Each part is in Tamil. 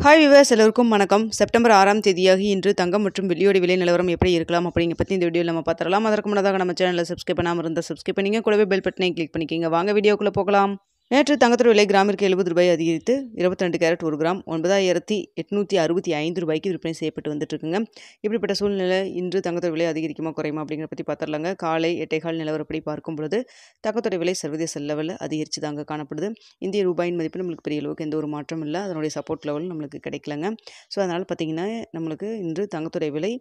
ஹாய் வியூவர்ஸ் எல்லோருக்கும் வணக்கம். செப்டம்பர் 6ஆம் தேதியாகி இன்று தங்கம் மற்றும் வெள்ளியோட விலை நிலவரம் எப்படி இருக்கலாம் அப்படிங்க பற்றி இந்த வீடியோவில் நம்ம பார்த்துடலாம். அதற்கு முன்னதாக நம்ம சேனலில் சப்ஸ்கிரைப் பண்ணாமல் இருந்தால் சப்ஸ்கிரைப் பண்ணிங்க, கூடவே பெல் பட்டனை கிளிக் பண்ணிக்கிங்க. வாங்க வீடியோக்குள்ளே போகலாம். நேற்று தங்கத்தோட விலை கிராமிற்கு 70 ரூபாய் அதிகரித்து 22 கேரட் 1 கிராம் 9865 ரூபாய்க்கு விற்பனை செய்யப்பட்டு வந்துட்டு இருக்குங்க. இப்படிப்பட்ட சூழ்நிலை இன்று தங்கத்தோட விலை அதிகரிக்குமா குறையுமா அப்படிங்கிறத பற்றி பார்த்துடலாங்க. காலை 8:15 நிலவரப்படி பார்க்கும் பொழுது தங்கத்தோட விலை சர்வதேச லெவலில் அதிகரித்து தாங்க காணப்படுது. இந்திய ரூபாயின் மதிப்பு நம்மளுக்கு பெரிய அளவுக்கு எந்த ஒரு மாற்றம் இல்லை, அதனுடைய சப்போர்ட் லெவல் நம்மளுக்கு கிடைக்கலங்க. ஸோ அதனால் பார்த்திங்கன்னா நம்மளுக்கு இன்று தங்கத்தோட விலை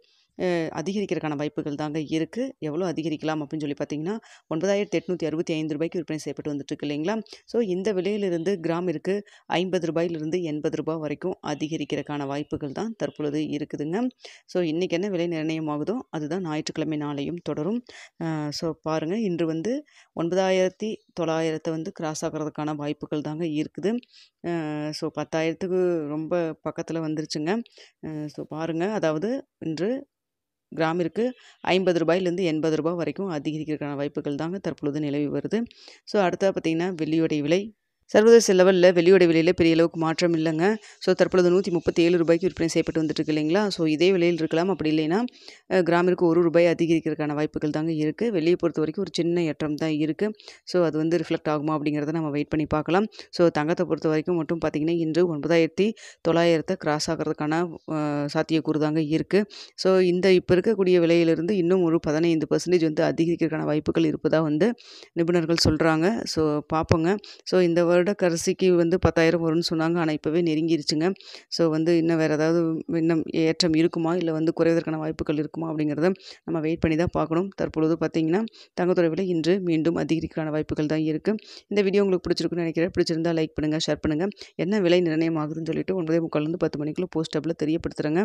அதிகரிக்கிறதுக்கான வாய்ப்புகள் தாங்க இருக்குது. எவ்வளோ அதிகரிக்கலாம் அப்படின்னு சொல்லி பார்த்தீங்கன்னா 9865 ரூபாய்க்கு விற்பனை செய்யப்பட்டு வந்துட்டுருக்கு இல்லைங்களா. ஸோ இந்த விலையிலிருந்து கிராமிற்கு 50 ரூபாயிலிருந்து 80 ரூபாய் வரைக்கும் அதிகரிக்கிறதுக்கான வாய்ப்புகள் தான் தற்பொழுது இருக்குதுங்க. ஸோ இன்றைக்கி என்ன விலை நிர்ணயம் ஆகுதோ அதுதான் ஞாயிற்றுக்கிழமை நாளையும் தொடரும். ஸோ பாருங்கள், இன்று 9900 கிராஸ் ஆகிறதுக்கான வாய்ப்புகள் தாங்க இருக்குது. ஸோ 10,000க்கு ரொம்ப பக்கத்தில் வந்துருச்சுங்க. ஸோ பாருங்கள், அதாவது இன்று கிராமிற்கு 50 ரூபாயிலிருந்து 80 ரூபாய் வரைக்கும் அதிகரிக்கிறதுக்கான வாய்ப்புகள் தாங்க தற்பொழுது நிலவி வருது. ஸோ அடுத்தது பார்த்திங்கன்னா வெள்ளியோடைய விலை சர்வதேச லெவலில் வெள்ளியோட விலையில் பெரிய அளவுக்கு மாற்றம் இல்லைங்க. ஸோ தற்பொழுது 137 ரூபாய்க்கு விற்பனை செய்யப்பட்டு வந்துட்டுருக்கு இல்லைங்களா. ஸோ இதே விலையில் இருக்கலாம், அப்படி இல்லைன்னா கிராமிற்கு 1 ரூபாய் அதிகரிக்கிறதுக்கான வாய்ப்புகள் தாங்க இருக்குது. வெள்ளியை பொறுத்த வரைக்கும் ஒரு சின்ன ஏற்றம் தான் இருக்குது. ஸோ அது ரிஃப்ளெக்ட் ஆகுமா அப்படிங்கிறத நம்ம வெயிட் பண்ணி பார்க்கலாம். ஸோ தங்கத்தை பொறுத்த வரைக்கும் மட்டும் பார்த்திங்கன்னா இன்று 9900 கிராஸ் ஆகிறதுக்கான சாத்தியக்கூறு தாங்க இருக்குது. ஸோ இப்போ இருக்கக்கூடிய விலையிலிருந்து இன்னும் ஒரு 15% அதிகரிக்கிறதுக்கான வாய்ப்புகள் இருப்பதாக நிபுணர்கள் சொல்கிறாங்க. ஸோ பார்ப்போங்க. ஸோ இந்த வருட கடைசிக்கு 10,000 வரும்னு சொன்னாங்க. ஆனால் இப்போவே நெருங்கிருச்சுங்க. ஸோ இன்னும் வேறு ஏதாவது இன்னும் ஏற்றம் இருக்குமா, இல்லை குறைவதற்கான வாய்ப்புகள் இருக்குமா அப்படிங்கிறத நம்ம வெயிட் பண்ணி தான் பார்க்கணும். தற்பொழுது பார்த்திங்கன்னா தங்கத்தோட விலை இன்று மீண்டும் அதிகரிக்கான வாய்ப்புகள் தான் இருக்குது. இந்த வீடியோ உங்களுக்கு பிடிச்சிருக்குன்னு நினைக்கிறேன். பிடிச்சிருந்தா லைக் பண்ணுங்கள், ஷேர் பண்ணுங்கள். என்ன விலை நிர்ணயம் ஆகுதுன்னு சொல்லிட்டு 9:45 10 மணிக்குள்ளே போஸ்ட் டப்பில் தெரியப்படுத்துகிறேங்க.